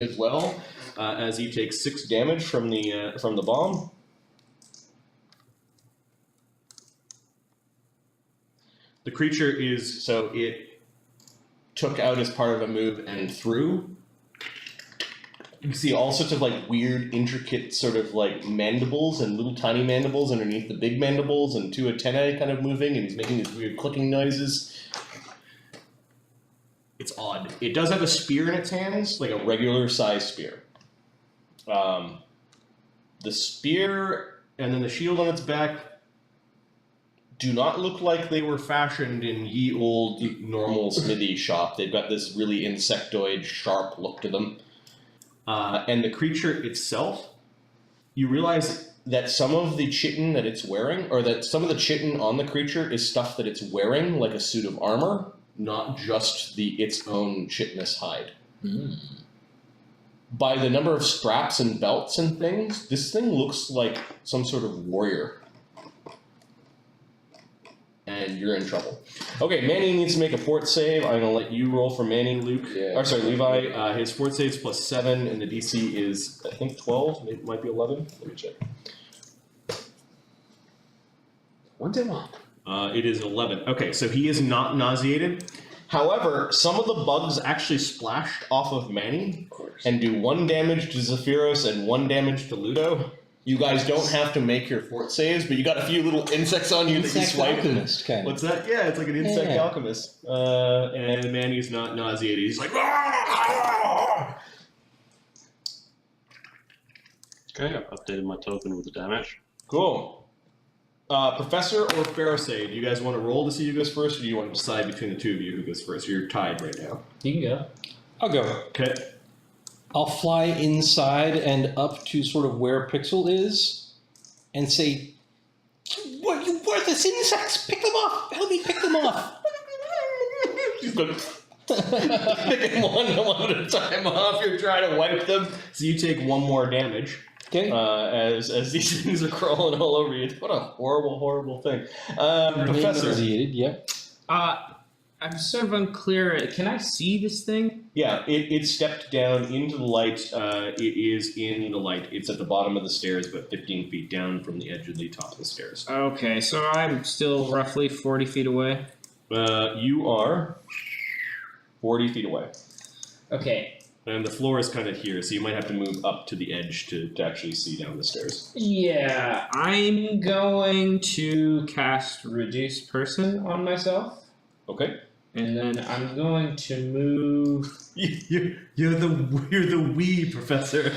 as well, as you take 6 damage from the bomb. The creature it took out as part of a move and threw. You see all sorts of like weird, intricate sort of like mandibles and little tiny mandibles underneath the big mandibles, and 2 antennae kind of moving, and he's making these weird clicking noises. It's odd. It does have a spear in its hands, like a regular size spear. The spear and then the shield on its back do not look like they were fashioned in ye old normal smithy shop. They've got this really insectoid, sharp look to them. And the creature itself, you realize that some of the chitin that it's wearing, or that some of the chitin on the creature is stuff that it's wearing, like a suit of armor, not just its own chitinous hide. Mm. By the number of straps and belts and things, this thing looks like some sort of warrior. And you're in trouble. Okay, Manny needs to make a fort save. I'm going to let you roll for Manny, Luke. Yeah. Or sorry, Levi. His fort save's +7, and the DC is, I think, 12. It might be 11. Let me check. 1-1. It is 11. Okay, so he is not nauseated. However, some of the bugs actually splash off of Manny and do 1 damage to Zephyros and 1 damage to Ludo. You guys don't have to make your fort saves, but you got a few little insects on you that you swipe. Alchemist, kind of. What's that? Yeah, it's like an insect alchemist. And Manny's not nauseated. He's like, "Argh!" Okay, I've updated my token with the damage. Cool. Professor or Pharisee, do you guys want to roll to see who goes first, or do you want to decide between the two of you who goes first? You're tied right now. You can go. I'll go. Okay. I'll fly inside and up to sort of where Pixel is and say, "What, you worthless insects! Pick them off! Help me pick them off!" She's going picking one at a time off. You're trying to wipe them. So you take 1 more damage. Okay. As these things are crawling all over you. What a horrible, horrible thing. Professor. Yep. I'm sort of unclear. Can I see this thing? Yeah, it stepped down into the light. It is in the light. It's at the bottom of the stairs, but 15 feet down from the edge of the top of the stairs. Okay, so I'm still roughly 40 feet away. You are 40 feet away. Okay. And the floor is kind of here, so you might have to move up to the edge to actually see down the stairs. Yeah, I'm going to cast Reduce Person on myself. Okay. And then I'm going to move. You're the wee professor.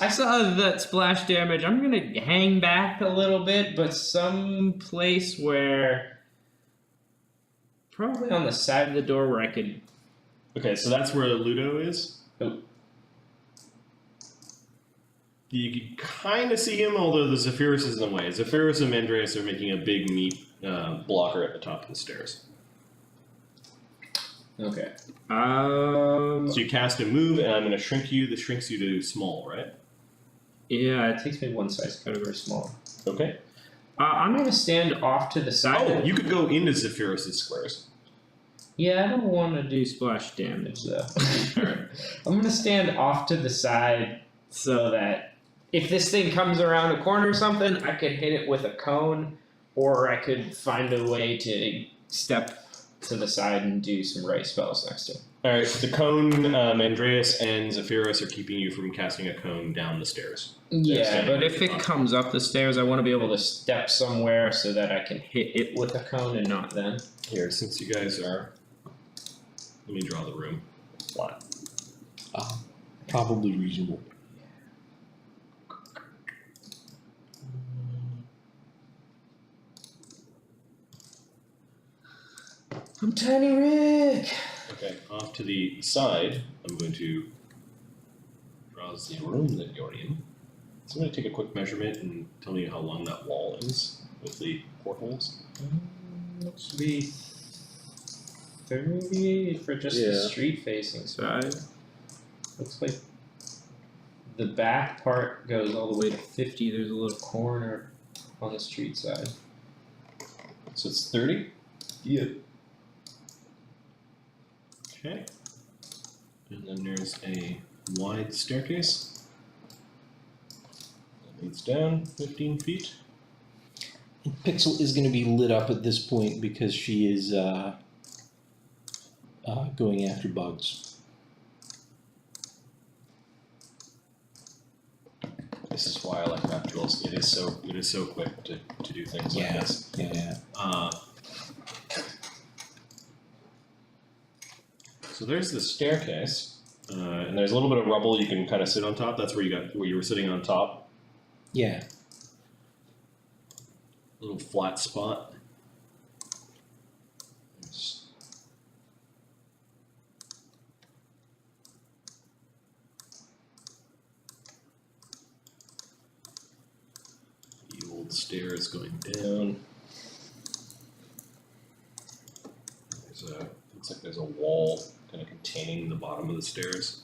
I saw that splash damage. I'm gonna hang back a little bit, but some place where probably on the side of the door where I could. Okay, so that's where Ludo is. Oh. You can kind of see him, although the Zephyros is in the way. Zephyros and Andreas are making a big meat blocker at the top of the stairs. Okay. So you cast a move, and I'm going to shrink you. This shrinks you to small, right? Yeah, it takes me 1 size, kind of very small. Okay. I'm going to stand off to the side. Oh, you could go into Zephyros' squares. Yeah, I don't want to do splash damage, though. Alright. I'm going to stand off to the side so that if this thing comes around a corner or something, I could hit it with a cone, or I could find a way to step to the side and do some ray spells next to it. Alright, the cone, Andreas and Zephyros are keeping you from casting a cone down the stairs. Yeah, but if it comes up the stairs, I want to be able to step somewhere so that I can hit it with a cone and not them. Here, since you guys are... Let me draw the room. Flat. Probably reasonable. I'm Tiny Rick! Okay, off to the side, I'm going to draw the room that you're in. So I'm going to take a quick measurement and tell me how long that wall is with the portholes. Looks to be 30 for just the street-facing side. Looks like the back part goes all the way to 50. There's a little corner on the street side. So it's 30? Yeah. Okay. And then there's a wide staircase that leads down 15 feet. And Pixel is going to be lit up at this point because she is going after bugs. This is why I like map tools. It is so quick to do things like this. Yeah. So there's the staircase, and there's a little bit of rubble you can kind of sit on top. That's where you were sitting on top. Yeah. Little flat spot. There's the old stairs going down. Looks like there's a wall kind of containing the bottom of the stairs.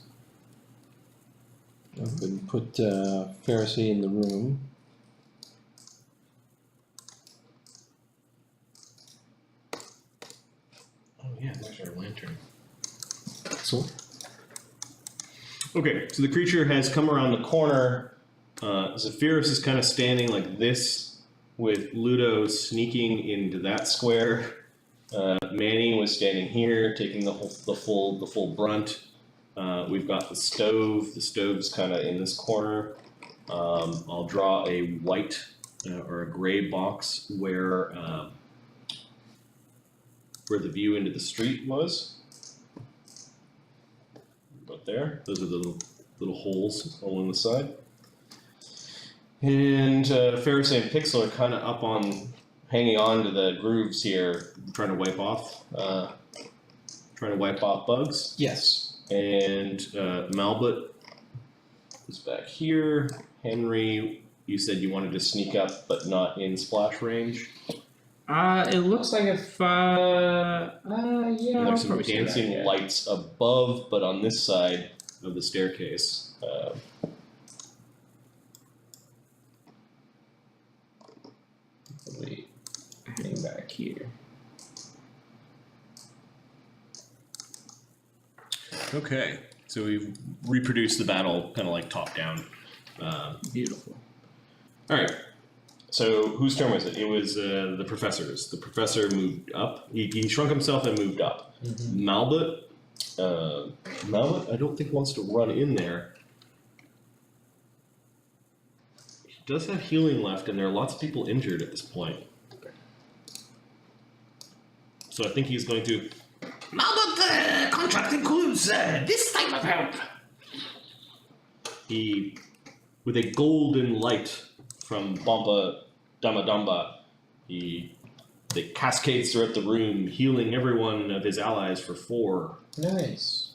I'm going to put Pharisee in the room. Oh yeah, there's our lantern. So, Okay, so the creature has come around the corner. Zephyrus is kind of standing like this, with Ludo sneaking into that square. Manny was standing here, taking the full brunt. We've got the stove. The stove's kind of in this corner. I'll draw a white or a gray box where the view into the street was. Right there. Those are the little holes along the side. And Pharisee and Pixel are kind of up on, hanging on to the grooves here, trying to wipe off bugs. yes. And Malbut is back here. Henry, you said you wanted to sneak up, but not in splash range. It looks like if yeah. And I'll there's some probably do that, dancing yeah. lights above, but on this side of the staircase. Probably hang back here. Okay, so we've reproduced the battle kind of like top down. Beautiful. All right. So whose turn was it? It was the professor's. The professor moved up. He shrunk himself and moved up. Mm-hmm. Malbut, I don't think wants to run in there. He does have healing left, and there are lots of people injured at this point. So I think he's going to. Malbut contract includes this type of help. He, with a golden light from Bomba Dama Damba, it cascades throughout the room, healing every one of his allies for 4. Nice.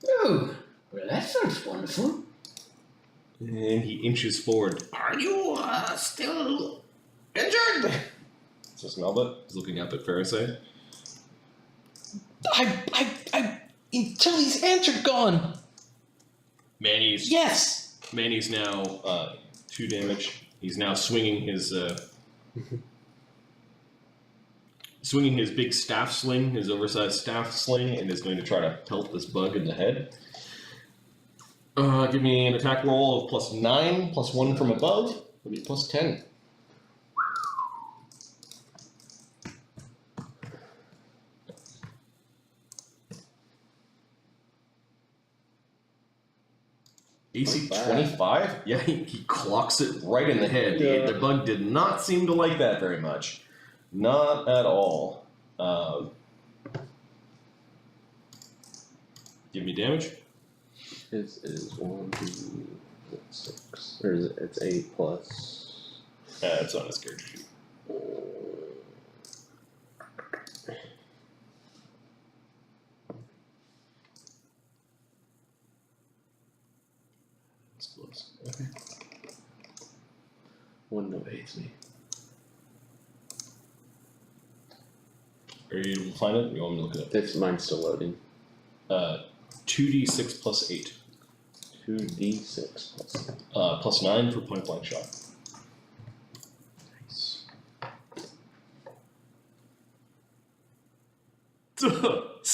Oh, well, that sounds wonderful. And he inches forward. Are you still injured? Is this Malbut? He's looking up at Pharisee. I until these ants are gone. Manny's Yes. now 2 damage. He's now swinging his big staff sling, his oversized staff sling, and is going to try to pelt this bug in the head. Give me an attack roll of +9, +1 from above. It'll be +10. AC 25? Yeah, he clocks it right in the head. Yeah. The bug did not seem to like that very much. Not at all. Give me damage. His is 1, 2, 6. Or is it? It's 8 plus. It's on his character sheet. It's close. Okay. 1 no AC. Are you able to find it? Or you want me to look it Mine's still loading. up? 2d6 plus 8. 2d6 plus. Plus 9 for point blank shot. Nice.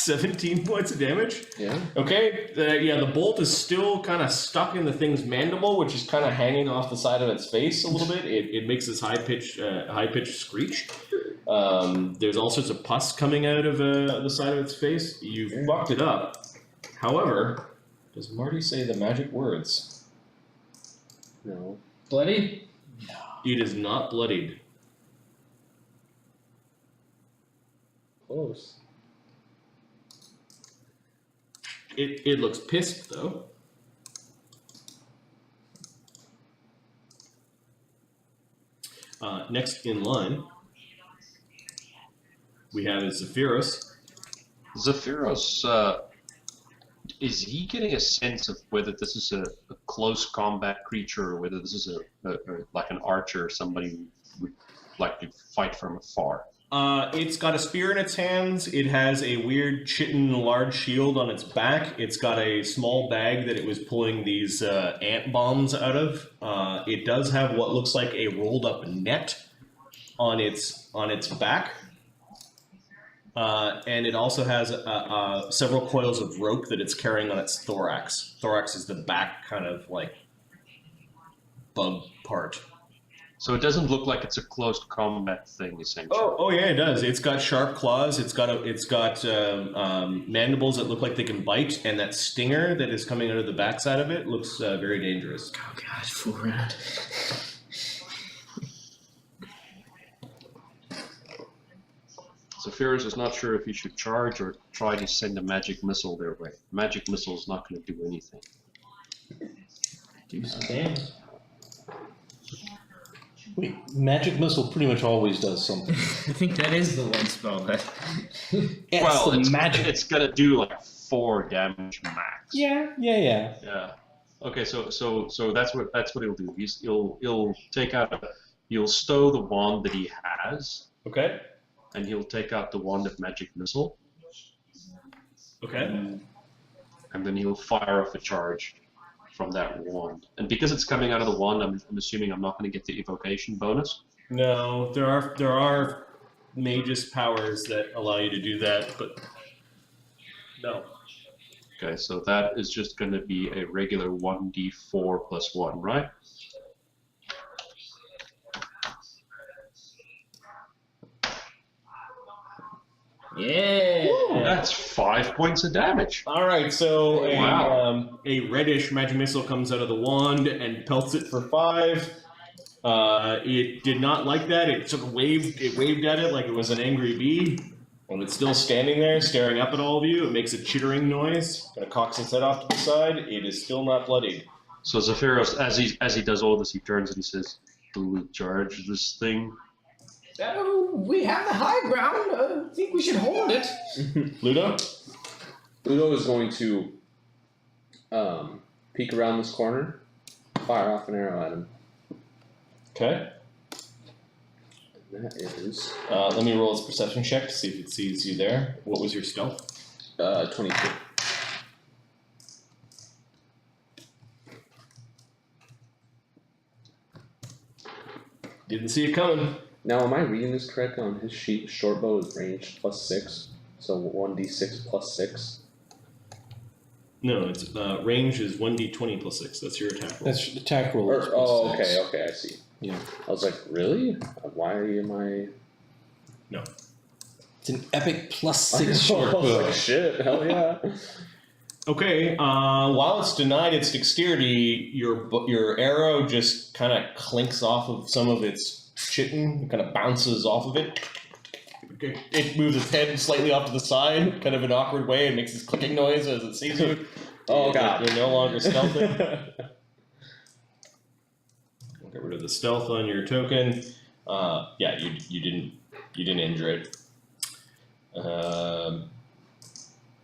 17 points of damage. Yeah. Okay, the bolt is still kind of stuck in the thing's mandible, which is kind of hanging off the side of its face a little bit. It makes this high-pitched screech. There's all sorts of pus coming out of the side of its face. You fucked it up. However, does Marty say the magic words? No. Bloody? It is not bloodied. Close. It looks pissed, though. Next in line, we have Zephyros. Zephyros, is he getting a sense of whether this is a close combat creature or whether this is like an archer, somebody who would like to fight from afar? It's got a spear in its hands. It has a weird chitin large shield on its back. It's got a small bag that it was pulling these ant bombs out of. It does have what looks like a rolled up net on its back. And it also has several coils of rope that it's carrying on its thorax. Thorax is the back kind of like bug part. So it doesn't look like it's a close combat thing, essentially. Oh yeah, it does. It's got sharp claws. It's got mandibles that look like they can bite, and that stinger that is coming out of the backside of it looks very dangerous. Oh god, full round. Zephyros is not sure if he should charge or try to send a magic missile their way. Magic missile is not going to do anything. Do some damage. Wait, magic missile pretty much always does something. I think that is the one spell that. It's magic. It's going to do like 4 damage max. Yeah. Yeah. Okay, so that's what he'll do. He'll take out he'll stow the wand that he has. Okay. And he'll take out the wand of magic missile. Okay. And then he'll fire off a charge from that wand. And because it's coming out of the wand, I'm assuming I'm not going to get the evocation bonus. No, there are mage's powers that allow you to do that, but no. Okay, so that is just going to be a regular 1d4 plus 1, right? Yeah. That's 5 points of damage. All right, so Wow. a reddish magic missile comes out of the wand and pelts it for 5. It did not like that. It waved at it like it was an angry bee. When it's still standing there, staring up at all of you, it makes a chittering noise. Kind of cocks its head off to the side. It is still not bloodied. So Zephyros, as he does all this, he turns and he says, "Do we charge this thing?" We have the high ground. I think we should hold it. Ludo? Ludo is going to peek around this corner, fire off an arrow at him. Okay. And that is Let me roll its perception check to see if it sees you there. What was your stealth? 22. Didn't see it coming. Now, am I reading this correctly? On his sheet, short bow is ranged +6, so 1d6 +6. No, it's range is 1d20 plus 6. That's your attack roll. That's attack roll. Okay, I see. Yeah. I was like, really? Why am I? It's an epic +6 I short was bow. like, shit, hell yeah. Okay, while it's denied its dexterity, your arrow just kind of clinks off of some of its chitin, kind of bounces off of it. It moves its head slightly off to the side, kind of an awkward way, and makes this clicking noise as it sees you. Oh god. You're no longer stealthing. Get rid of the stealth on your token. Yeah, you didn't injure it.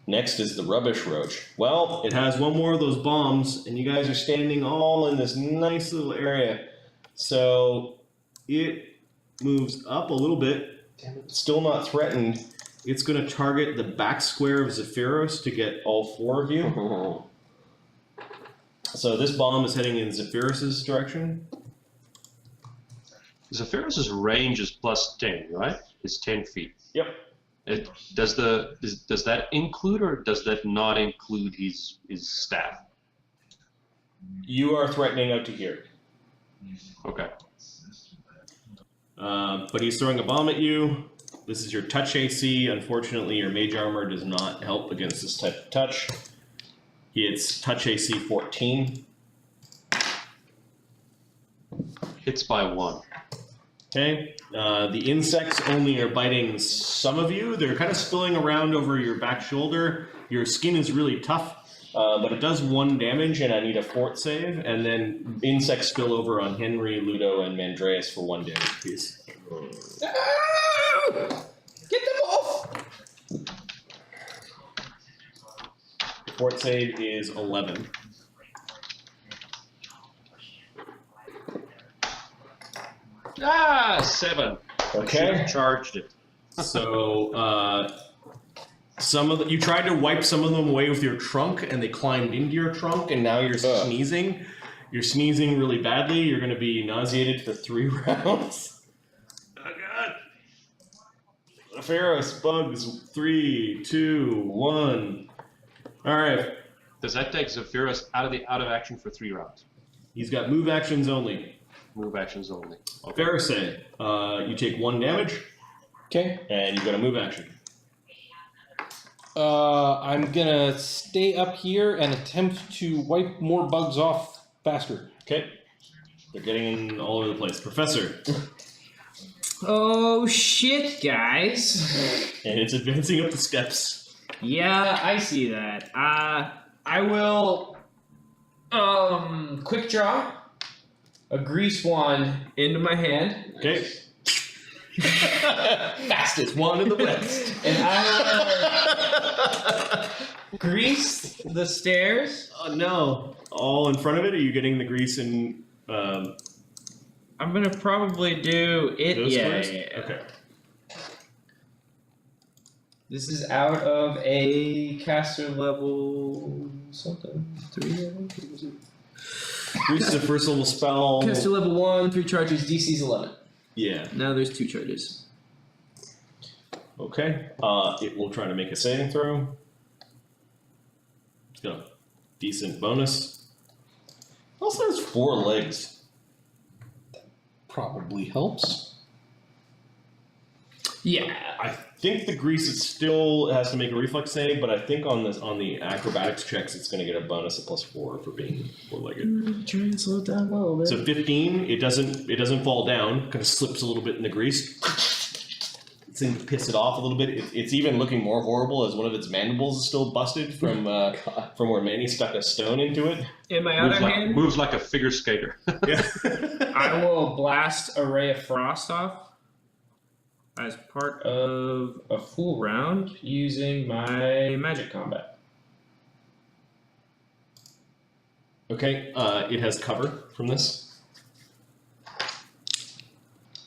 Next is the rubbish roach. Well, it has one more of those bombs, and you guys are standing all in this nice little area. So it moves up a little bit. Still not threatened. It's going to target the back square of Zephyros to get all 4 of you. So this bomb is heading in Zephyros's direction. Zephyros's range is +10, right? It's 10 feet. Yep. Does that include or does that not include his staff? You are threatening out to here. Okay. But he's throwing a bomb at you. This is your touch AC. Unfortunately, your mage armor does not help against this type of touch. It's touch AC 14. Hits by 1. Okay. The insects only are biting some of you. They're kind of spilling around over your back shoulder. Your skin is really tough, but it does 1 damage, and I need a fort save. And then insects spill over on Henry, Ludo, and Mandreas for 1 damage apiece. Get them off! Fort save is 11. Ah, 7. Okay. Should have charged it. So some of you tried to wipe some of them away with your trunk, and they climbed into your trunk, and now you're sneezing. You're sneezing really badly. You're going to be nauseated for 3 rounds. Oh god! Pharaohs, bugs. 3, 2, 1. All right. Does that take Zephyrus out of action for 3 rounds? He's got move actions only. Move actions only. Okay. Pharisee, you take 1 damage, Okay. and you've got a move action. I'm gonna stay up here and attempt to wipe more bugs off faster. Okay. They're getting all over the place. Professor. Oh shit, guys. And it's advancing up the steps. Yeah, I see that. I will quick draw a grease wand into my hand. Okay. Fastest wand in the West. And I will grease the stairs. Oh no. All in front of it? Are you getting the grease in I'm gonna probably do it. those Yeah, squares? yeah. Okay. This is out of a caster level something. 3 level? Grease is a first level spell. Caster level 1, 3 charges, DC's 11. Yeah. Now there's 2 charges. Okay. It will try to make a saving throw. It's got a decent bonus. Also has 4 legs. Probably helps. Yeah. I think the grease it still has to make a reflex save, but I think on the acrobatics checks it's going to get a bonus of +4 for being 4-legged. Try and slow it down a little bit. So 15, it doesn't fall down. Kind of slips a little bit in the grease. It seems to piss it off a little bit. It's even looking more horrible as one of its mandibles is still busted from where Manny stuck a stone into it. In my other hand, Moves like a figure skater. Yeah. I will blast a ray of frost off as part of a full round using my magic combat. Okay. It has cover from this.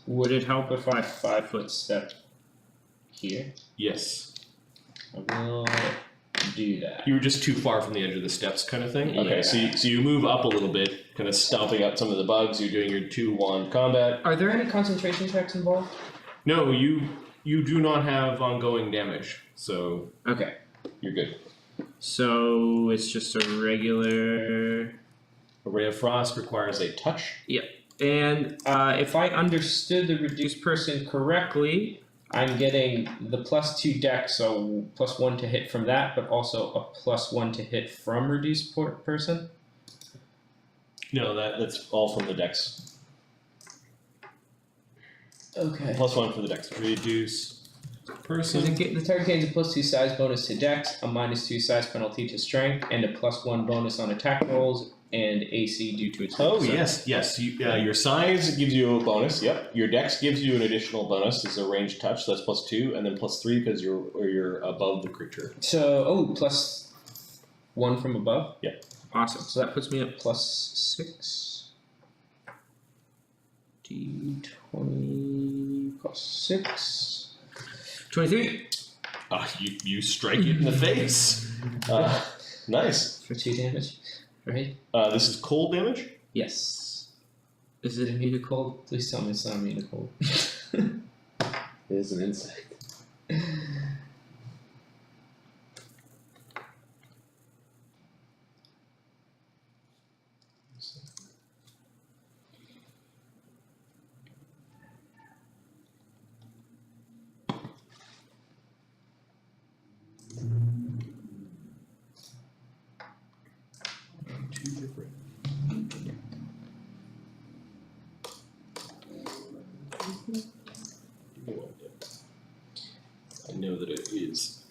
Would it help if I 5-foot step here? Yes. I will do that. You were just too far from the edge of the steps, kind of thing. Yeah. Okay. So you move up a little bit, kind of stomping out some of the bugs. You're doing your 2-wand combat. Are there any concentration checks involved? No, you do not have ongoing damage, so Okay. you're good. So it's just a regular. A ray of frost requires a touch. Yep. And if I understood the reduced person correctly, I'm getting the +2 dex, so +1 to hit from that, but also a +1 to hit from reduced person. No, that's all from the dex. Okay. +1 for the dex. Reduce So person. the target gains a +2 size bonus to dex, a -2 size penalty to strength, and a +1 bonus on attack rolls and AC due to its. Oh weakness. yes. Your size gives you a bonus. Yep. Your dex gives you an additional bonus. It's a ranged touch, so that's +2, and then +3 because you're above the creature. So +1 from above. Yep. Awesome. So that puts me at +6. D20 +6. 23 You strike it in the face. Nice. for 2 damage. Right? This is cold damage. Yes. Is it immune to cold? Please tell me it's not immune to cold. It is an insect.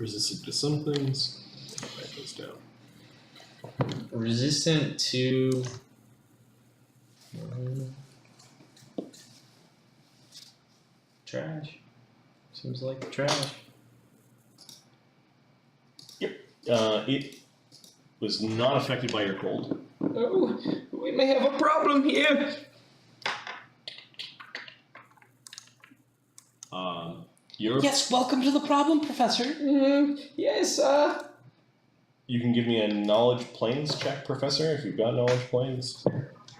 resistant to some things. Write those down. Resistant to. Trash. Seems like trash. It was not affected by your cold. Oh, we may have a problem here. You're, Yes, welcome to the problem, Professor. Yes, You can give me a knowledge planes check, Professor, if you've got knowledge planes.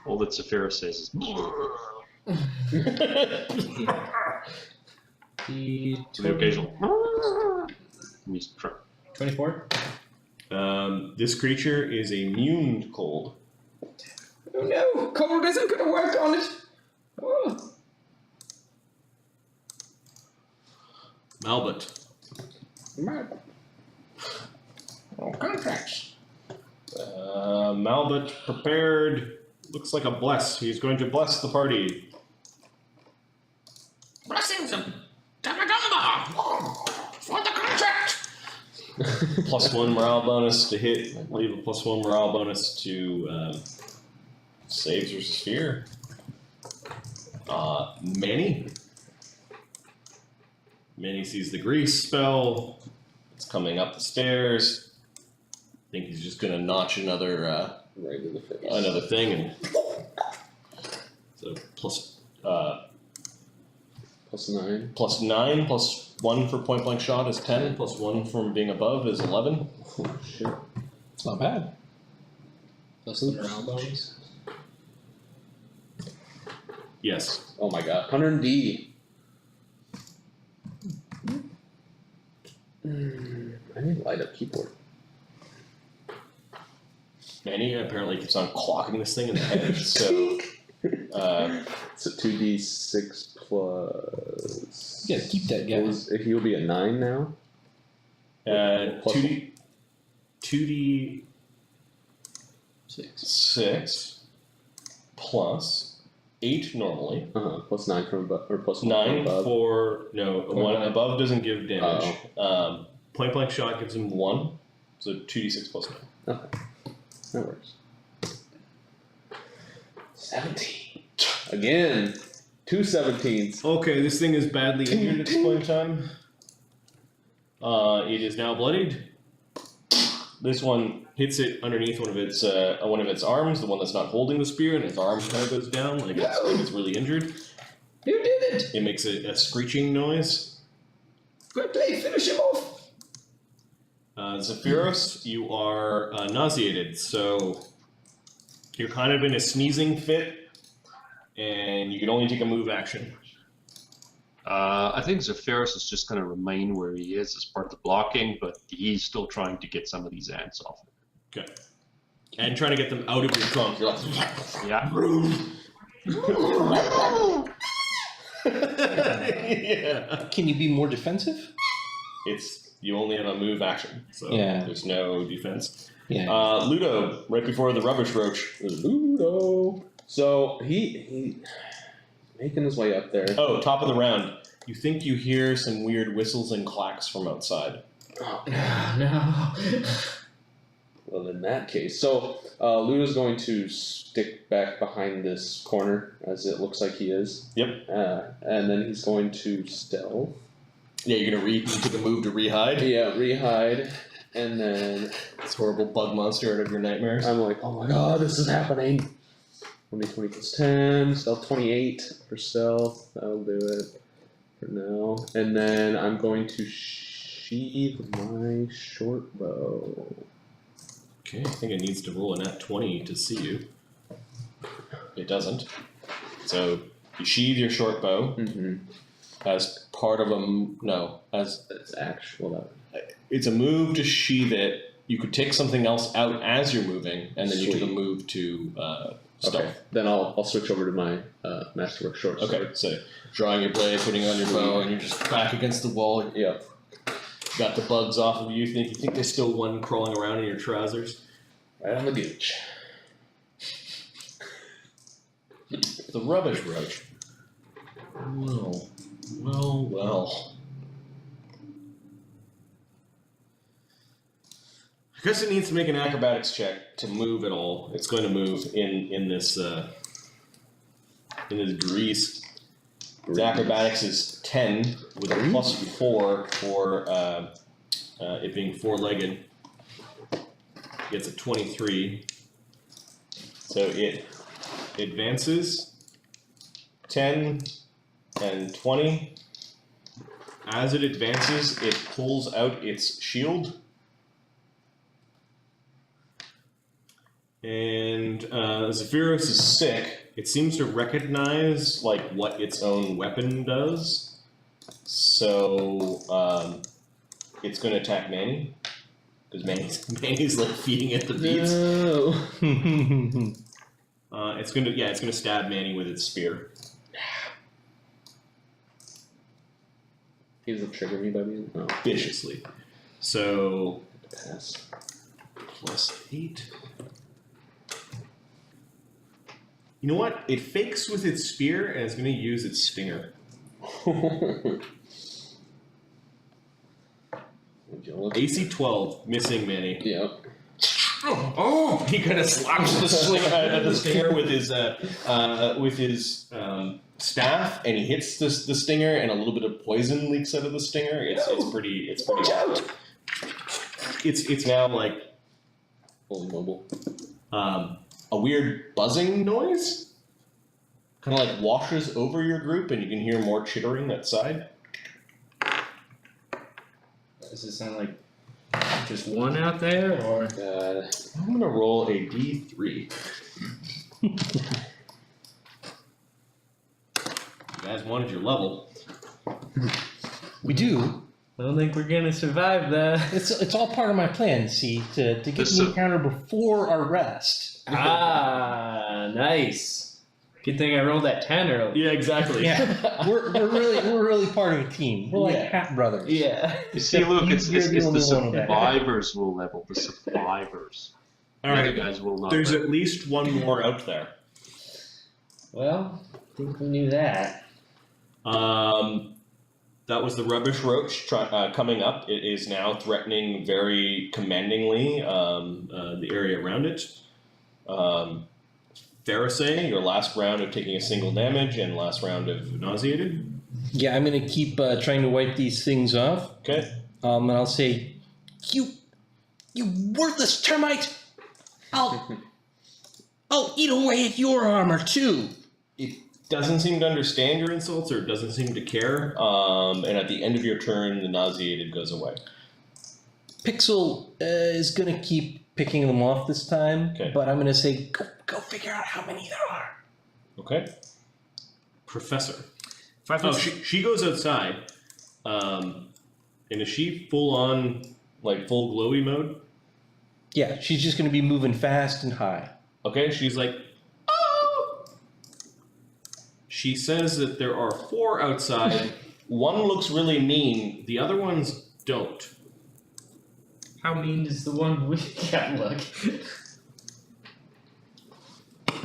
All that Saphira says is. the The occasional. He's 24. This creature is immune to cold. Oh no, cold isn't gonna work on it. Oh. Malbut. Contracts. Malbut prepared. Looks like a bless. He's going to bless the party. Blessings of Damagamba for the contract. +1 morale bonus to hit. Leave a +1 morale bonus to saves versus fear. Manny. Manny sees the grease spell. It's coming up the stairs. I think he's just gonna notch another Right in the face. another thing and so +9. +9 +1 for point blank shot is 10. +1 from being above is 11. Oh, shit. It's not bad. Plus the morale bonus. Yes. Oh my god. 100D. I need a light up keyboard. Manny apparently keeps on clocking this thing in the head. So It's a 2d6 plus. You gotta keep that going. He'll be at 9 now. Plus 2d 6. 6 plus 8 normally. Plus 9 from above, or plus 1 from 9 above. for no one above doesn't give damage. Oh. Point blank shot gives him 1, so 2d6 plus 9. Okay, that works. 17 again. 2 17s. Okay, this thing is badly injured at this point in time. It is now bloodied. This one hits it underneath one of its arms, the one that's not holding the spear, and its arm kind of goes down like it's really injured. You did it! It makes a screeching noise. Quickly, finish him off! Zephyros, you are nauseated, so you're kind of in a sneezing fit, and you can only take a move action. I think Zephyros is just going to remain where he is as part of the blocking, but he's still trying to get some of these ants off. Okay. And trying to get them out of your trunk. You're like, Yeah. yeah. Can you be more defensive? You only have a move action, so Yeah. there's no defense. Yeah. Ludo, right before the rubbish roach. Ludo. So he making his way up there. Oh, top of the round. You think you hear some weird whistles and clacks from outside. No. Well, in that case, so Ludo's going to stick back behind this corner, as it looks like he is. Yep. And then he's going to stealth. Yeah, you're gonna you take a move to rehide. Yeah, rehide, and then This horrible bug monster out of your nightmares. I'm like, oh my god, this is happening. 20 plus 10, stealth 28 for stealth. That'll do it for now. And then I'm going to sheathe my short bow. Okay, I think it needs to roll a nat 20 to see you. It doesn't. So you sheathe your short bow Mm-hmm. as part of as That's actual. it's a move to sheathe it. You could take something else out as you're moving, and then you took a Sweet. move to stealth. Okay, then I'll switch over to my masterwork short sword. Okay, so drawing your blade, putting it on your bow, and you're just back against the wall. Yeah. Got the bugs off of you. You think there's still one crawling around in your trousers? Right on the gooch. The rubbish roach. Well. Because it needs to make an acrobatics check to move at all, it's going to move in this grease. Its acrobatics is 10 with a +4 for it being four-legged. Gets a 23. So it advances 10 and 20. As it advances, it pulls out its shield. And Zephyros is sick. It seems to recognize like what its own weapon does. So it's going to attack Manny. Because Manny's like feeding it the beats. No. It's gonna stab Manny with its spear. He doesn't trigger me by being Viciously. So pass. +8. You know what? It fakes with its spear and it's gonna use its stinger. AC 12, missing Manny. Yep. Oh! He kind of slaps the stinger with his staff, and he hits the stinger, and a little bit of poison leaks out of the stinger. It's pretty. Watch out! It's now like Fully mobile. a weird buzzing noise, kind of like washes over your group, and you can hear more chittering outside. Does it sound like just one out there, or? God. I'm gonna roll a D3. You guys wanted your level. We do. I don't think we're gonna survive that. It's all part of my plan, see, to get the encounter before our rest. Ah, nice. Good thing I rolled that 10 early. Yeah, exactly. Yeah, we're really part of a team. We're like Hat Brothers. Yeah. You see, Luke, it's You're the only one of that. survivors will level. The survivors. All The right, other guys will not. there's level. at least one more out there. Well, I think we knew that. That was the rubbish roach coming up. It is now threatening very commandingly the area around it. Pharisee, your last round of taking a single damage and last round of nauseated. Yeah, I'm gonna keep trying to wipe these things off. Okay. And I'll say, you worthless termite! I'll eat away at your armor too. It doesn't seem to understand your insults, or it doesn't seem to care. And at the end of your turn, the nauseated goes away. Pixel is gonna keep picking them off this time, Okay. but I'm gonna say, go figure out how many there are. Okay. Professor. 5 Oh, foot. she goes outside. And is she full on, like full glowy mode? Yeah, she's just gonna be moving fast and high. Okay, she's like, oh! She says that there are 4 outside. One looks really mean, the other ones don't. How mean does the one we got look?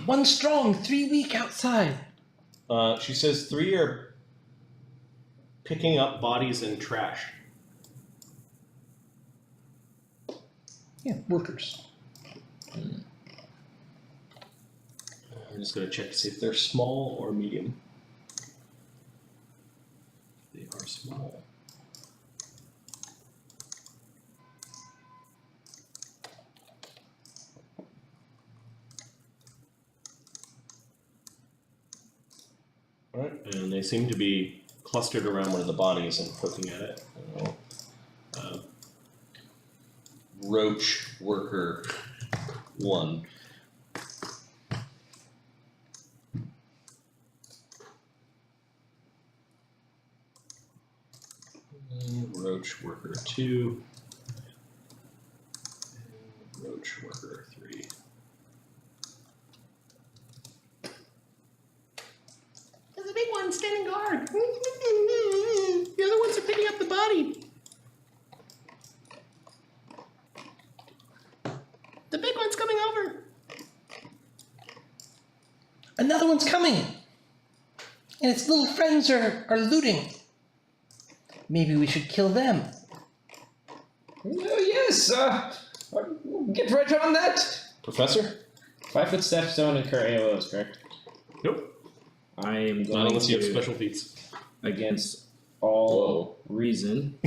1 strong, 3 weak outside. She says 3 are picking up bodies and trash. Yeah, workers. I'm just going to check to see if they're small or medium. They are small. Alright, and they seem to be clustered around one of the bodies and poking at it. I don't know. Roach worker 1. Roach worker 2. And roach worker 3. There's a big one standing guard. The other ones are picking up the body. The big one's coming over. Another one's coming! And its little friends are looting. Maybe we should kill them. Oh yes, Get right on that! Professor? 5 foot steps don't incur AOs, correct? Nope. I am Not going unless you have to, special feats. against all reason,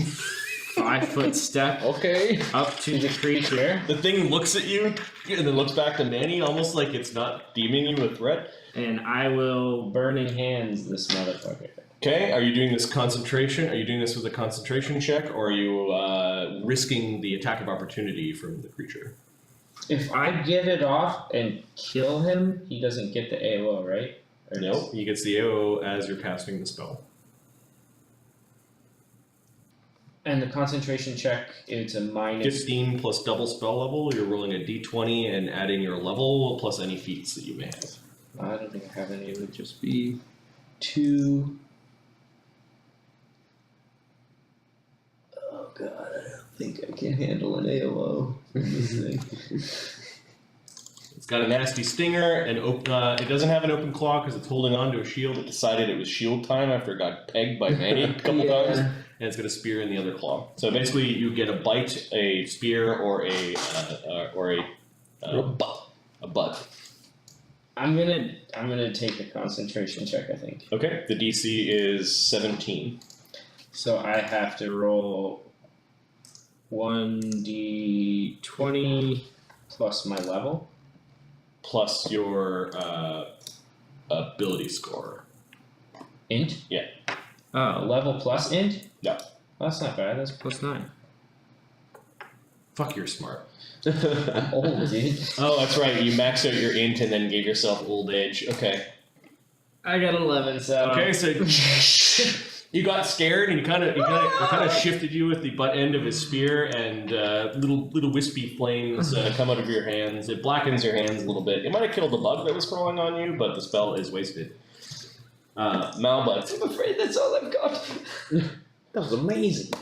5 foot step Okay. up to the creature, The thing looks at you and then looks back to Manny, almost like it's not deeming you a threat. and I will burning hands this motherfucker. Okay, are you doing this concentration? Are you doing this with a concentration check, or are you risking the attack of opportunity from the creature? If I get it off and kill him, he doesn't get the AOO, right? Or No, he gets the AO as you're casting the spell. And the concentration check, it's a minus. 15 plus double spell level, you're rolling a d20 and adding your level plus any feats that you may have. I don't think I have any. It would just be 2. Oh god, I don't think I can handle an AOO in this thing. It's got a nasty stinger, and it doesn't have an open claw because it's holding on to a shield. It decided it was shield time after it got pegged by Manny a couple times, and it's got a spear in the other claw. So basically, you get a bite, a spear, or a butt. I'm gonna take a concentration check, I think. Okay, the DC is 17. So I have to roll 1d20 plus my level. Plus your ability score. Int? Yeah. Oh, level plus int? Yeah. Well, that's not bad, that's plus 9. Fuck, you're smart. I'm old, dude. Oh, that's right. You maxed out your int and then gave yourself old age. Okay. I got 11, so... Okay, so you got scared and he kind of shifted you with the butt end of his spear, and little wispy flames come out of your hands. It blackens your hands a little bit. It might have killed the bug that was crawling on you, but the spell is wasted. Malbutt. I'm afraid that's all I've got. That was amazing.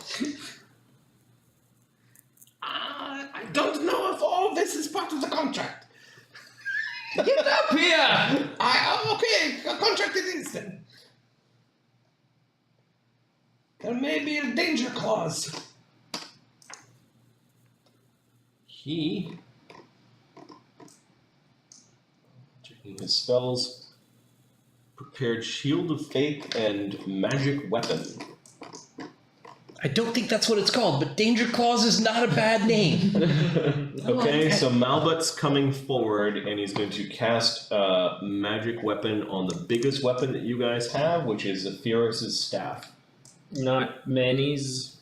I don't know if all this is part of the contract. Get up here! Okay, a contract it is then. There may be a danger clause. He, checking his spells, prepared Shield of Faith and Magic Weapon. I don't think that's what it's called, but Danger Clause is not a bad name. Okay, so Malbutt's coming forward, and he's going to cast Magic Weapon on the biggest weapon that you guys have, which is Zephyrus' staff. Not Manny's.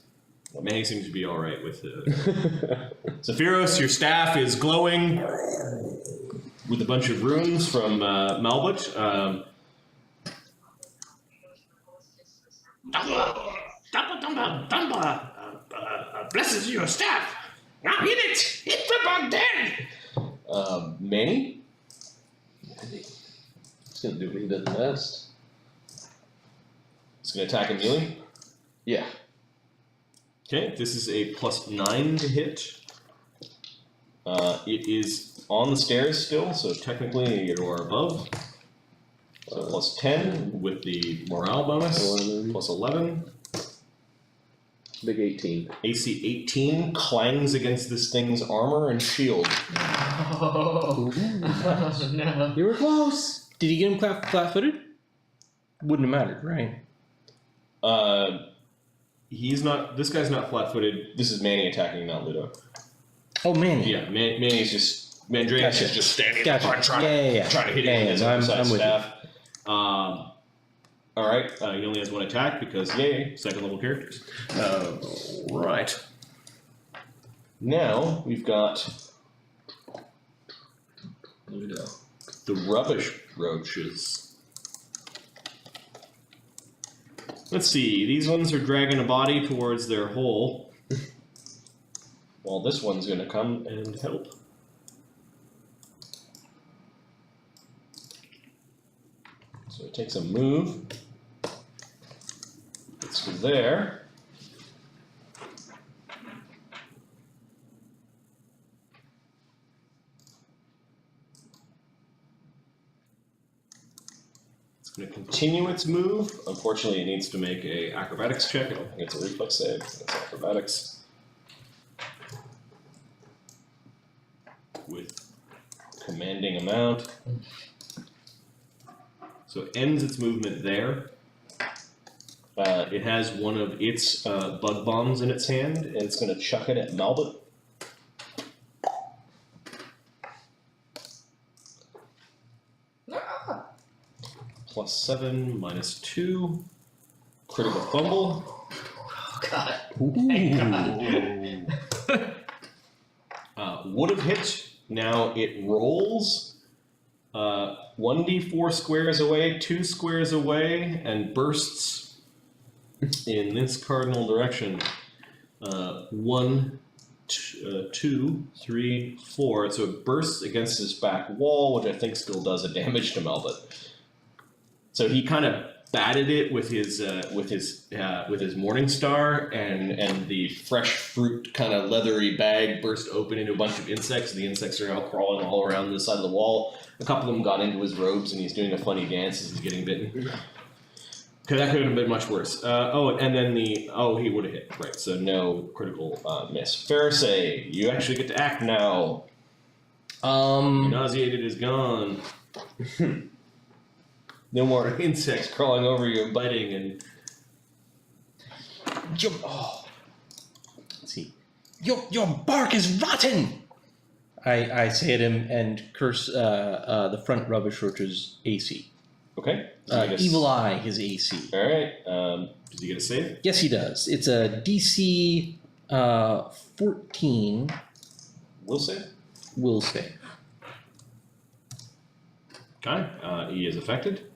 Well, Manny seems to be alright with it. Zephyrus, your staff is glowing with a bunch of runes from Malbutt. Dumba blesses your staff. Now hit it! Hit the bug dead! Manny? He's gonna do what he does best. He's going to attack a melee. Yeah. Okay, this is a +9 to hit. It is on the stairs still, so technically you are above. So +10 with the morale bonus. 11. +11. Big 18. AC 18 clangs against this thing's armor and shield. Oh, no. You were close. Did he get him flat-footed? Wouldn't have mattered, right? He's not. This guy's not flat-footed. This is Manny attacking, not Ludo. Oh, man. Yeah, Manny's just. Mandreas Gotcha. is just standing in Gotcha. front trying to hit him with his oversized staff. All right, he only has one attack because yay, second level characters. Right. Now we've got Ludo. the rubbish roaches. Let's see, these ones are dragging a body towards their hole. While this one's gonna come and help. So it takes a move. It's from there. It's going to continue its move. Unfortunately, it needs to make a acrobatics check. I don't think it's a reflex save. It's acrobatics. with commanding amount. So it ends its movement there. It has one of its bug bombs in its hand, and it's going to chuck it at Malbut. +7, -2. Critical fumble. Oh god. Ooh. Would have hit. Now it rolls 1d4 squares away, 2 squares away, and bursts in this cardinal direction. 1, 2, 3, 4. So it bursts against his back wall, which I think still does a damage to Melvin. So he kind of batted it with his Morning Star, and the fresh fruit kind of leathery bag burst open into a bunch of insects. The insects are now crawling all around the side of the wall. A couple of them got into his robes, and he's doing a funny dance as he's getting bitten. Okay, that could have been much worse. And then he would have hit. Right, so no critical miss. Pharisee, you actually get to act now. Nauseated is gone. No more insects crawling over you and biting and. Let's see. Your bark is rotten! I say at him and curse the front rubbish roach's AC. Okay. So Evil Eye, his AC. Alright. Does he get a save? Yes, he does. It's a DC 14 Will save? will save. Okay. He is affected.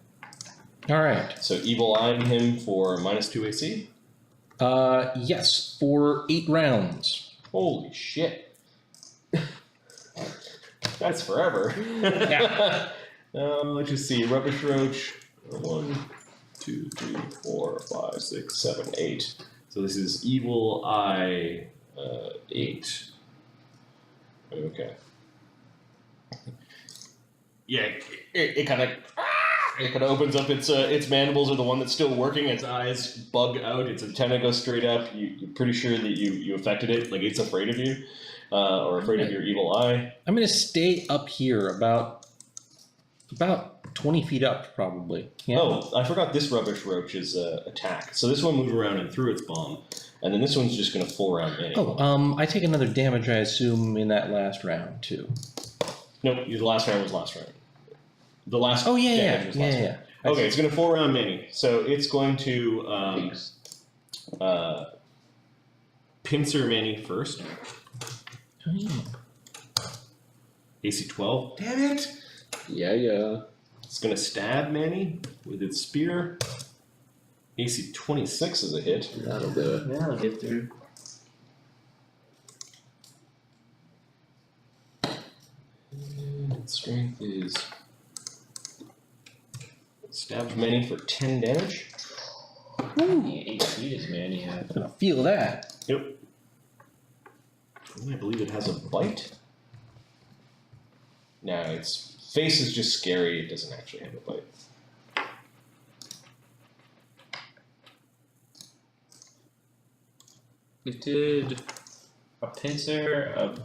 All right. So evil eyeing him for -2 AC. Yes, for 8 rounds. Holy shit. That's forever. Yeah. Let's just see. Rubbish roach. 1, 2, 3, 4, 5, 6, 7, 8. So this is evil eye 8. Okay. Yeah, it kind of opens up its mandibles are the one that's still working. Its eyes bug out. Its antenna goes straight up. You're pretty sure that you affected it. Like it's afraid of you, or afraid of your evil eye. I'm going to stay up here about 20 feet up, probably. Yeah. Oh, I forgot this rubbish roach's attack. So this one moved around and threw its bomb, and then this one's just going to full round in. Oh, I take another damage, I assume, in that last round too. Nope, the last round was last round. The last. Oh yeah, damage was last round. Okay, it's going to full round Manny. So it's going to pincer Manny first. Oh, yeah. AC 12. Damn it! Yeah. It's going to stab Manny with its spear. AC 26 is a hit. That'll do it. That'll get through. And its strength is. Stabs Manny for 10 damage. How many HP does Manny have? I'm gonna feel that. Yep. I believe it has a bite. No, its face is just scary. It doesn't actually have a bite. It did a pincer, a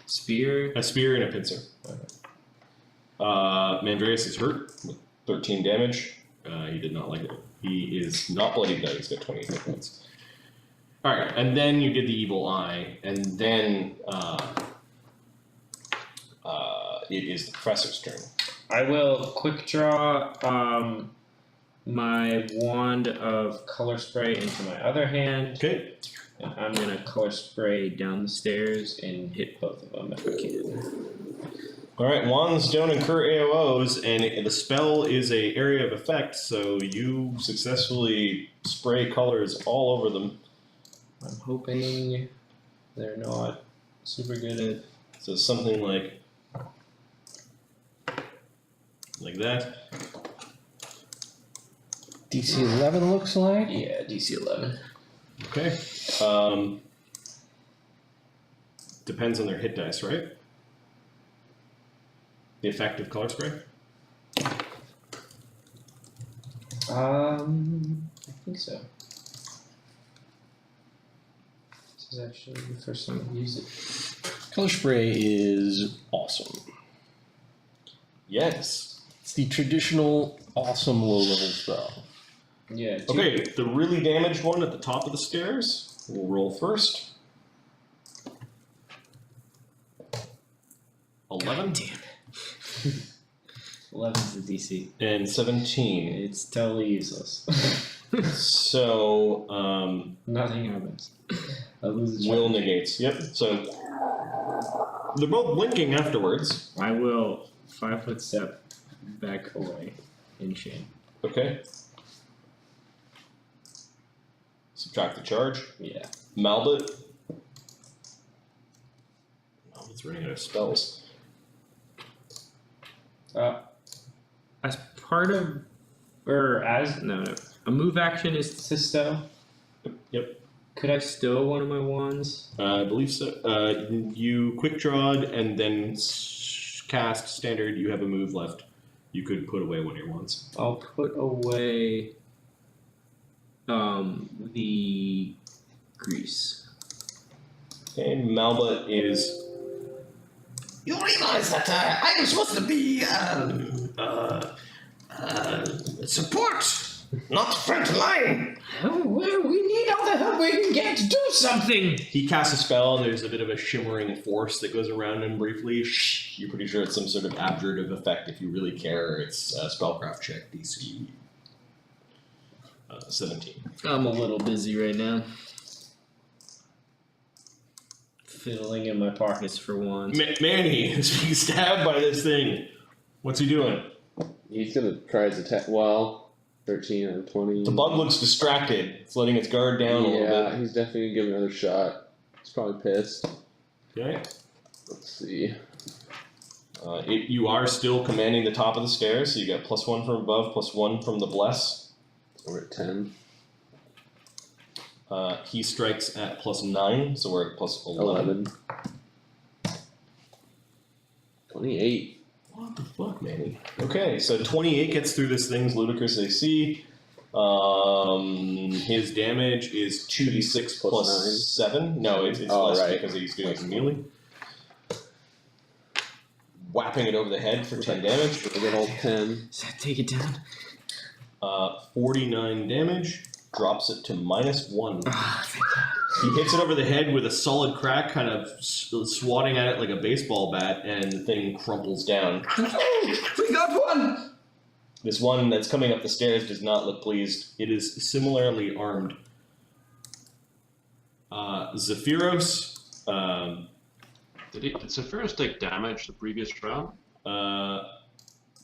spear. A spear and a pincer. Mandreas is hurt with 13 damage. He did not like it. He is not bloodied though. He's got 28 hit points. All right, and then you did the evil eye, and then it is the professor's turn. I will quick draw my wand of color spray into my other hand. Okay. And I'm gonna color spray down the stairs and hit both of them if I can. All right, wands don't incur AOs, and the spell is a area of effect, so you successfully spray colors all over them. I'm hoping they're not super good at. So something like that. DC 11 looks like. Yeah, DC 11. Okay. Depends on their hit dice, right? The effect of color spray? I think so. This is actually the first time I've used it. Color spray is awesome. Yes. It's the traditional awesome low-level spell. Yeah. Okay, the really damaged one at the top of the stairs. We'll roll first. 11 11's the DC. and 17. It's totally useless. So, Nothing happens. I lose a will charge. negates. Yep. So, they're both blinking afterwards. I will 5-foot step back away in shame. Okay. Subtract the charge. Yeah. Malbit. Malbit's running out of spells. As part of, or as no, a move action is to stow. Yep. Could I stow one of my wands? I believe so. You quick drawed and then cast standard. You have a move left. You could put away one of your wands. I'll put away the grease. And Malbit is. You realize that I am supposed to be support, not front line. Well, we need all the help we can get to do something. He casts a spell, and there's a bit of a shimmering force that goes around him briefly. You're pretty sure it's some sort of abjurative effect. If you really care, it's a spellcraft check, DC 17. I'm a little busy right now. Fiddling in my pockets for wands. Manny is being stabbed by this thing. What's he doing? He's gonna try his attack. Well, 13 out of 20. The bug looks distracted. It's letting its guard down a little Yeah, bit. he's definitely gonna give it another shot. He's probably pissed. Okay. Let's see. You are still commanding the top of the stairs, so you got +1 from above, +1 from the bless. We're at 10. He strikes at +9, so we're at +11. 28. What the fuck, Manny? Okay, so 28 gets through this thing's ludicrous AC. His damage is 2d6 plus 7. No, it's less because he's doing some melee. Whapping it over the head for 10 damage. A good old 10. Take it down. 49 damage. Drops it to -1. Ah, He hits it over the head with a solid crack, kind of swatting at it like a baseball bat, and the thing crumples down. we got one! This one that's coming up the stairs does not look pleased. It is similarly armed. Zephyros. Did Sephiroth take damage the previous round?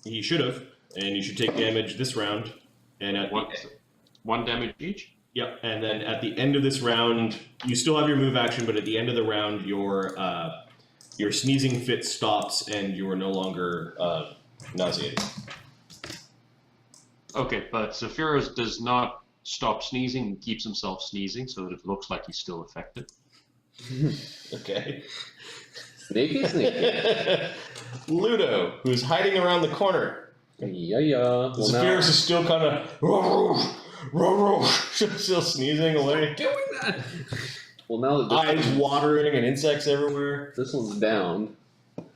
He should have, and you should take damage this round. And at One damage each? Yep, and then at the end of this round, you still have your move action, but at the end of the round, your sneezing fit stops, and you are no longer nauseated. Okay, but Sephiroth does not stop sneezing and keeps himself sneezing so that it looks like he's still affected. Okay. Sneaky, sneaky. Ludo, who's hiding around the corner. Yeah. Well, Zephyros is still kind of still sneezing away. Doing that! now that Eyes watering and insects everywhere. this one's down.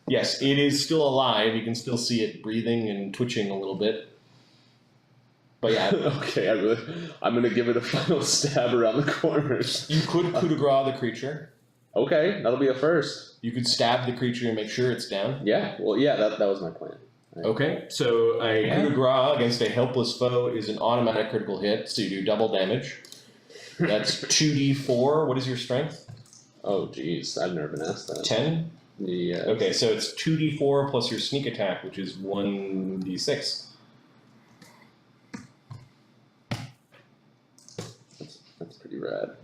Yes, it is still alive. You can still see it breathing and twitching a little bit. But yeah, Okay, I'm gonna give it a final stab around the corners. you could coup de grace the creature. Okay, that'll be a first. You could stab the creature and make sure it's down. Yeah, well, yeah, that was my plan. Okay, so a coup de grace against a helpless foe is an automatic critical hit, so you do double damage. That's 2d4. What is your strength? Oh, jeez, I've never been asked that. 10? Yeah. Okay, so it's 2d4 plus your sneak attack, which is 1d6. That's pretty rad.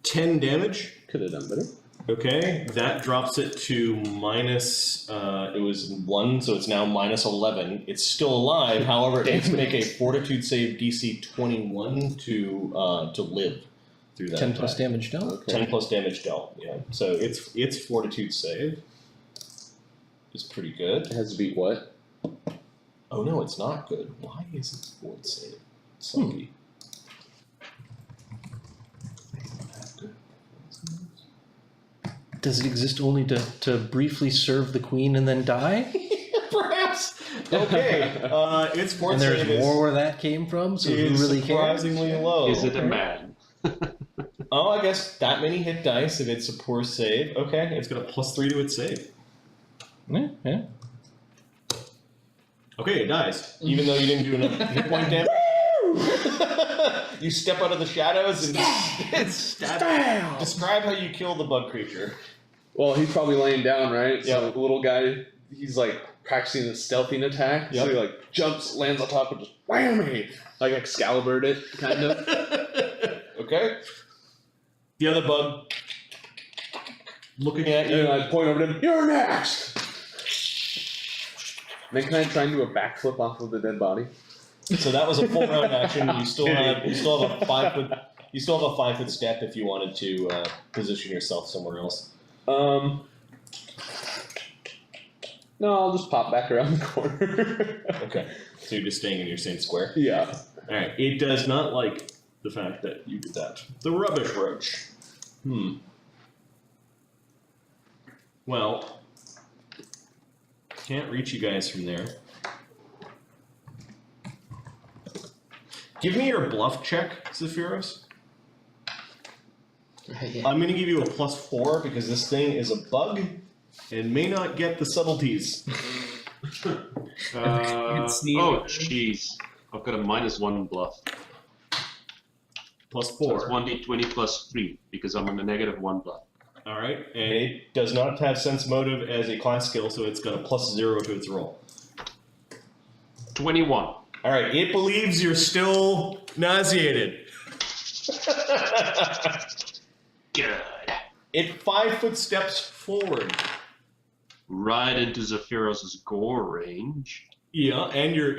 10 damage. Could have done better. Okay, that drops it to minus, it was 1, so it's now minus 11. It's still alive, however, it needs to make a fortitude save DC 21 to live through that 10 plus time. damage dealt. Okay. 10 plus damage dealt, yeah. So its fortitude save is pretty good. It has to be what? Oh no, it's not good. Why is its fort save sucky? Does it exist only to briefly serve the queen and then die? Perhaps. Okay. Its fort And there's save more where that came from, so who is really cares? surprisingly low. Is it a man? Oh, I guess that many hit dice if it's a poor save. Okay, it's got a +3 to its save. Yeah. Okay, it dies. Even though you didn't do enough hit point damage. You step out of the shadows and stab. Describe how you kill the bug creature. Well, he's probably laying down, right? Yep. So the little guy, he's like practicing the stealthing attack. Yep. So he like jumps, lands on top, and just whammy! Like Excalibur'd it, kind of. Okay. The other bug looking at you. And I point over to him, you're next! Then can I try and do a backflip off of the dead body? So that was a full round action. You still have a 5 foot. You still have a 5 foot step if you wanted to position yourself somewhere else. No, I'll just pop back around the corner. Okay. So you're just staying in your same square. Yeah. All right. It does not like the fact that you did that. The rubbish roach. Well, can't reach you guys from there. Give me your bluff check, Zephyros. I'm going to give you a +4 because this thing is a bug and may not get the subtleties. Oh, jeez. I've got a -1 bluff. +4. So it's 1d20 plus 3 because I'm on a -1 bluff. All right, and it does not have sense motive as a class skill, so it's got a +0 to its roll. 21. All right, it believes you're still nauseated. Good. It 5 foot steps forward. Right into Zephyros's gore range. Yeah, and your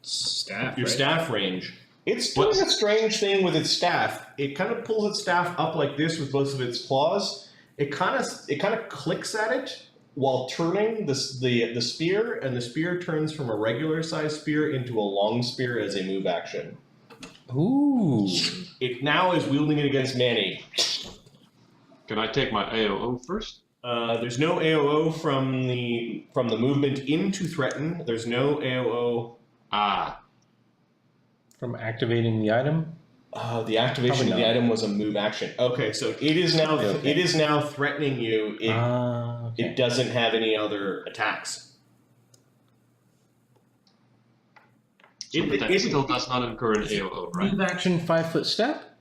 Staff. your right? staff range. It's doing a strange thing with its staff. It kind of pulls its staff up like this with both of its claws. It kind of clicks at it while turning the spear, and the spear turns from a regular size spear into a long spear as a move action. Ooh. It now is wielding it against Manny. Can I take my AOO first? There's no AOO from the movement into threaten. There's no AOO. From activating the item? The activation Probably of the not. item was a move action. Okay, so it is now Okay. it is now threatening you. Okay. It doesn't have any other attacks. So that still does not incur an AOO, right? Move action 5 foot step?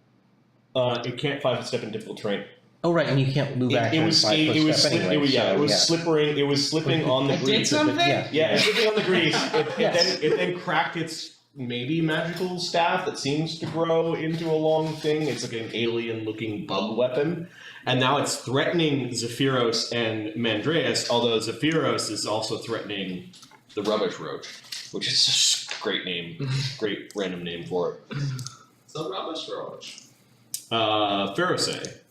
It can't 5 foot step in difficult terrain. Oh, right, and you can't move action 5 foot step anyway. It was slipping on the It did grease. something? Yeah, it's slipping on the grease. Yes. It then cracked its maybe magical staff that seems to grow into a long thing. It's like an alien-looking bug weapon. And now it's threatening Zephyros and Mandreas, although Zephyros is also threatening the Rubbish Roach, which is just a great name, great random name for it. The rubbish roach. Pharisee.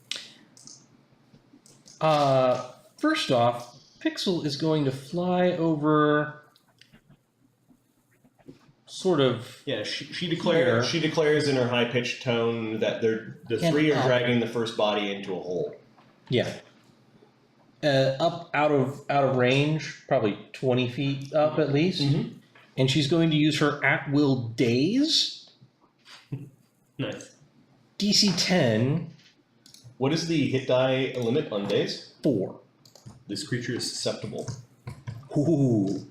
First off, Pixel is going to fly over sort of... Yeah, she declares in her high-pitched tone that the three are dragging the first body into a hole. Yeah. Up out of range, probably 20 feet up at least. Mm-hmm. And she's going to use her at-will daze. Nice. DC 10, What is the hit die limit on days? 4. This creature is susceptible. Ooh.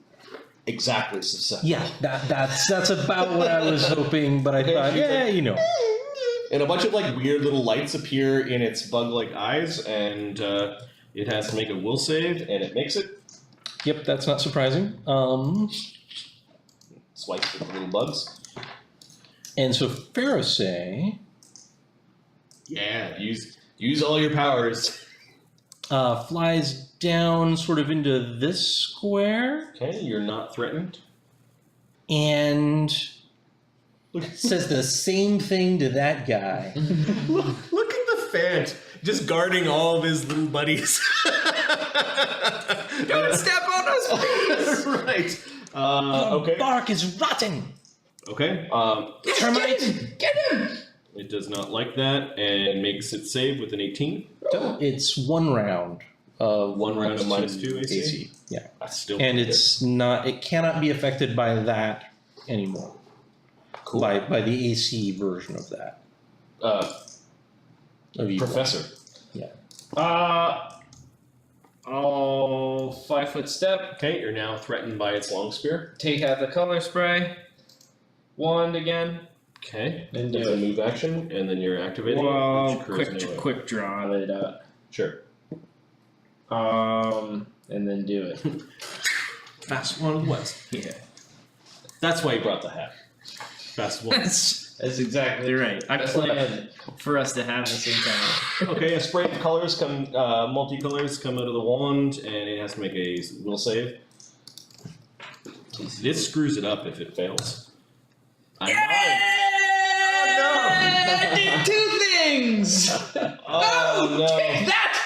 Exactly susceptible. Yeah, that's about what I was hoping, but I thought, yeah, you know. And a bunch of like weird little lights appear in its bug-like eyes, and it has to make a will save, and it makes it. Yep, that's not surprising. Swipes with the little bugs. And so Pharisee Yeah, use all your powers. flies down sort of into this square Okay, you're not threatened. and Look, says the same thing to that guy. look at the Fant just guarding all of his little buddies. Don't step on us, please! Right. Okay. Bark is rotten. Okay. Termite. Get him! It does not like that and makes it save with an 18. It's 1 round. 1 round of -2 AC. Yeah. That's still And pretty it's not. It cannot be affected by that anymore. Cool. By the AC version of that. good. Of evil. Professor. I'll 5-foot step. Okay, you're now threatened by its long spear. Take out the color spray. Wand again. Okay. And There's do a it. move action, and then you're activating it. Well, which occurs anyway. quick draw it up. Sure. And then do it. Fast one west. Yeah. That's why you brought the hat. Fast one. That's exactly right. I planned for us to have this encounter. Okay, a spray of colors come, multicolors come out of the wand, and it has to make a will save. This screws it up if it fails. A 9. I did 2 things! Oh no! Take that!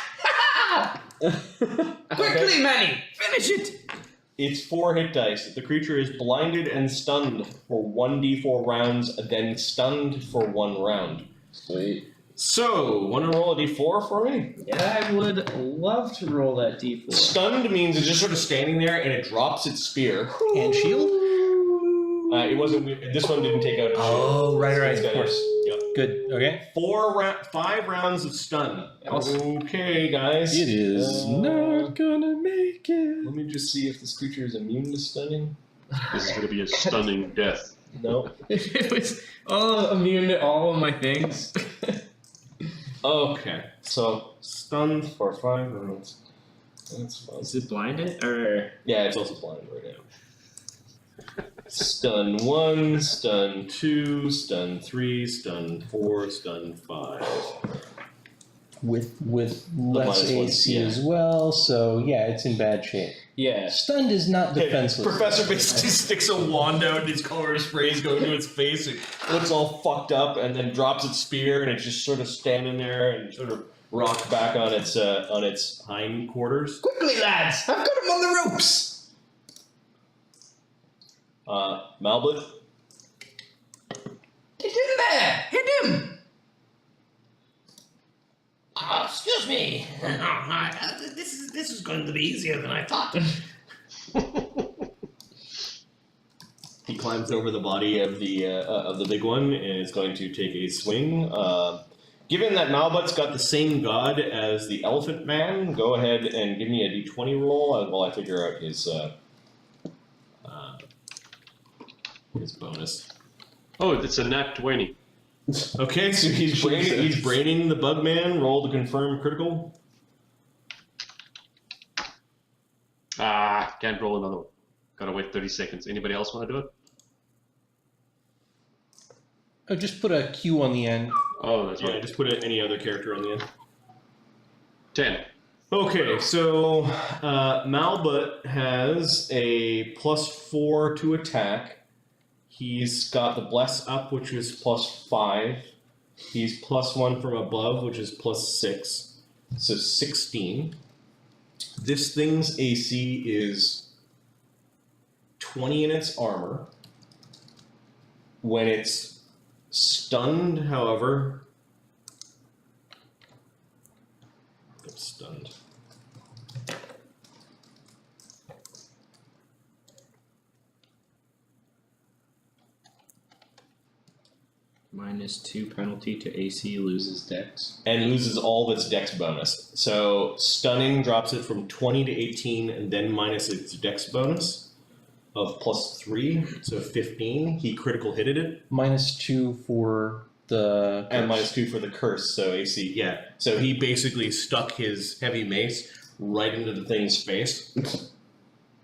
Quickly, Manny! Finish it! It's 4 hit dice. The creature is blinded and stunned for 1d4 rounds, then stunned for 1 round. Sweet. So, want to roll a d4 for me? Yeah, I would love to roll that d4. Stunned means it's just sort of standing there and it drops its spear. And shield? It wasn't. This one didn't take out its shield. Oh, right, It's of got course. Yep. Good. Okay. 5 rounds of stun. Okay, guys. It is not gonna make it. Let me just see if this creature is immune to stunning. This is going to be a stunning death. No. It was immune to all of my things. Okay, so stunned for 5 rounds. That's fine. Is it blinded? Or Yeah, it's also blind right now. Stun 1, stun 2, stun 3, stun 4, stun 5. With less minus 1, AC yeah. as well, so yeah, it's in bad shape. yeah. Stunned is not defenseless. Professor basically sticks a wand out and these color sprays go into its face. It looks all fucked up and then drops its spear and it's just sort of standing there and sort of rocks back on its hind quarters. Quickly, lads! I've got him on the ropes! Malbeth. Get in there! Hit him! Excuse me. This is going to be easier than I thought. He climbs over the body of the big one and is going to take a swing. Given that Malbut's got the same god as the Elephant Man, go ahead and give me a d20 roll while I figure out his bonus. Oh, it's a nat 20. Okay, so he's braining the bug man. Roll to confirm critical. Can't roll another one. Gotta wait 30 seconds. Anybody else want to do it? Oh, just put a Q on the end. Oh, that's Yeah, right. just put any other character on the end. 10. Okay, so Malbut has a +4 to attack. He's got the bless up, which is +5. He's +1 from above, which is +6. So 16. This thing's AC is 20 in its armor. When it's stunned, however, it's stunned. -2 penalty to AC, loses dex. And loses all of its dex bonus. So stunning drops it from 20 to 18 and then minus its dex bonus of +3, so 15. He critical hitted it. -2 for the And -2 for the curse, so AC, yeah. So he basically stuck his heavy mace right into the thing's face.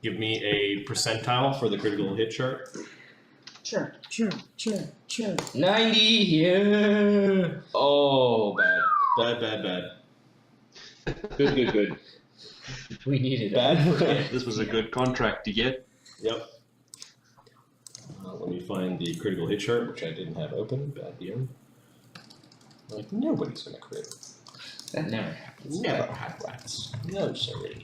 Give me a percentile for the critical hit chart. Sure. 90, yeah. Oh, bad. Good. We needed it. Bad for hit. This was a good contract to get. Yep. Let me find the critical hit chart, which I didn't have open. Bad DM. Like, nobody's gonna crit. That never happens. Never had rats. No, sorry.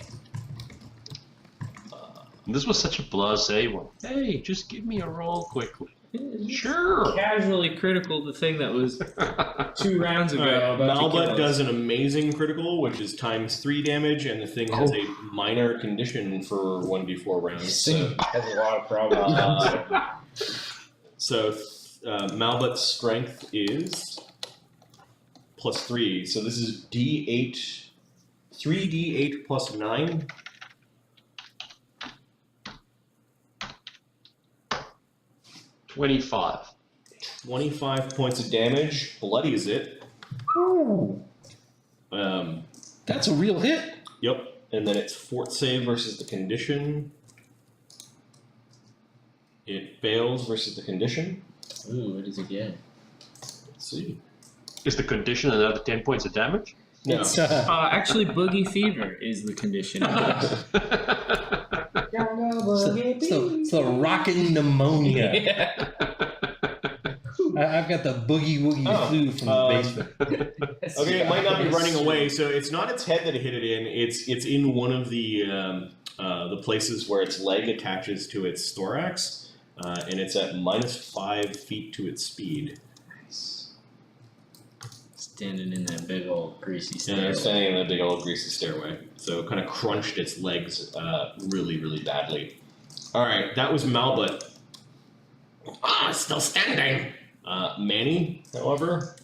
This was such a blasé one. Hey, just give me a roll quickly. Sure. Casually critical the thing that was 2 rounds ago. Malbut does an amazing critical, which is ×3 damage, and the thing has a minor condition for 1d4 rounds. This thing has a lot of problems. So Malbut's strength is +3. So this is D8, 3d8 plus 9. 25. 25 points of damage. Bloodies it. Ooh, Um, that's a real hit. Yep. And then it's fort save versus the condition. It fails versus the condition. Ooh, what does it get? Let's see. Is the condition another 10 points of damage? No. It's, Actually, boogie fever is the condition. it's the rockin' pneumonia. I've got the boogie woogie flu from the basement. Okay, it might not be running away. So it's not its head that it hit it in. It's in one of the places where its leg attaches to its thorax, and it's at -5 feet to its speed. Standing in that big old greasy And stairway. it's standing in a big old greasy stairway. So it kind of crunched its legs really, really badly. All right, that was Malbut. It's still standing. Manny, however,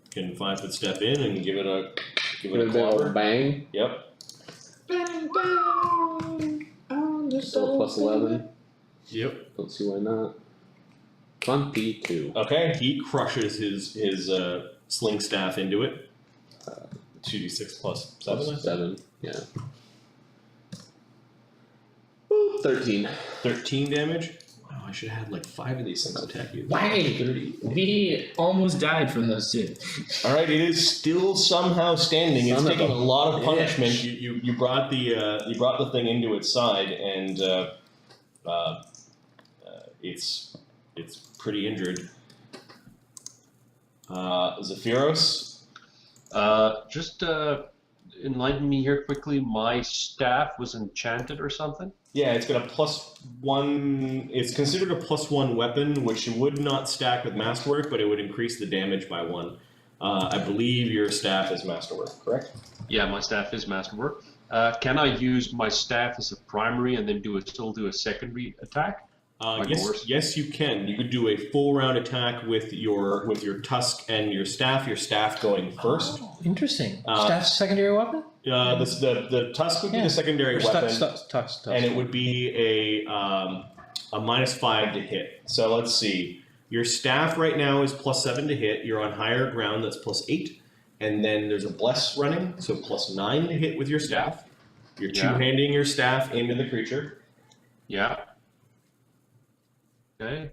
can 5-foot step in and give it a Give it a big old clobber. bang. Yep. Still +11. Yep. Don't see why not. 22. Okay, he crushes his sling staff into it. 2d6 plus 7. I think. 7. Yeah. Ooh, 13. 13 damage. Wow, I should have had like 5 of these things attack you. Wait, 30. we almost died from those 2. All right, it is still somehow standing. It's Son of taking a a lot of punishment. bitch. You brought the thing into its side, and it's pretty injured. Zephyros. Just enlighten me here quickly. My staff was enchanted or something? Yeah, it's got a +1. It's considered a +1 weapon, which would not stack with masterwork, but it would increase the damage by 1. I believe your staff is masterwork, correct? Yeah, my staff is masterwork. Can I use my staff as a primary and then still do a secondary attack? Like horse? Yes, you can. You could do a full round attack with your tusk and your staff. Your staff going first. Oh, interesting. Uh, Staff's secondary weapon? The tusk would be Yeah. the secondary Or weapon, tusk. and it would be a -5 to hit. So let's see. Your staff right now is +7 to hit. You're on higher ground. That's +8, and then there's a bless running, so +9 to hit with your staff. You're Yeah. two-handing your staff into the creature. Yeah. Okay.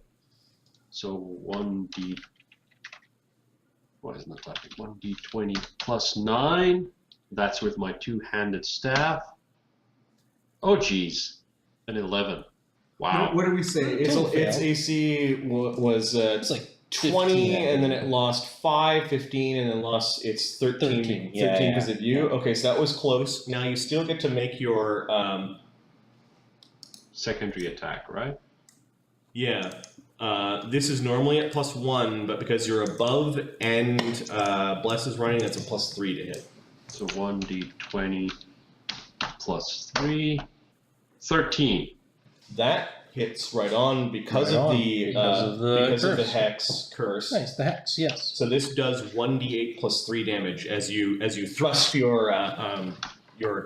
So 1d. Why isn't that typing? 1d20 plus 9. That's with my two-handed staff. Oh, geez. An 11. Wow. What did we say? Its AC was It's like 20, 15, and then it lost 5, 15, and then lost its 13. 13, 13 yeah, because of you. Okay, so that was close. Now you still get to make your Secondary attack, right? yeah. This is normally at +1, but because you're above and Bless is running, that's a +3 to hit. So 1d20 plus 3. 13. That hits right on because Right of on, the because of the curse. hex curse. Nice, the hex, yes. So this does 1d8 plus 3 damage as you thrust your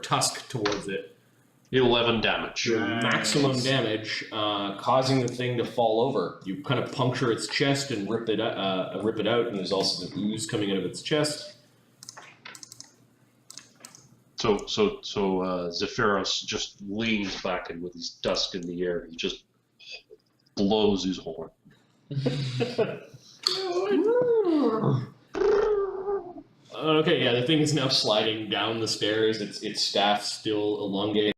tusk towards it. 11 damage. Your maximum damage, causing the thing to fall over. You kind of puncture its chest and rip it out, and there's also the ooze coming out of its chest. So Zephyros just leans back and with his tusk in the air, he just blows his horn. Okay, yeah, the thing is now sliding down the stairs. Its staff still elongated.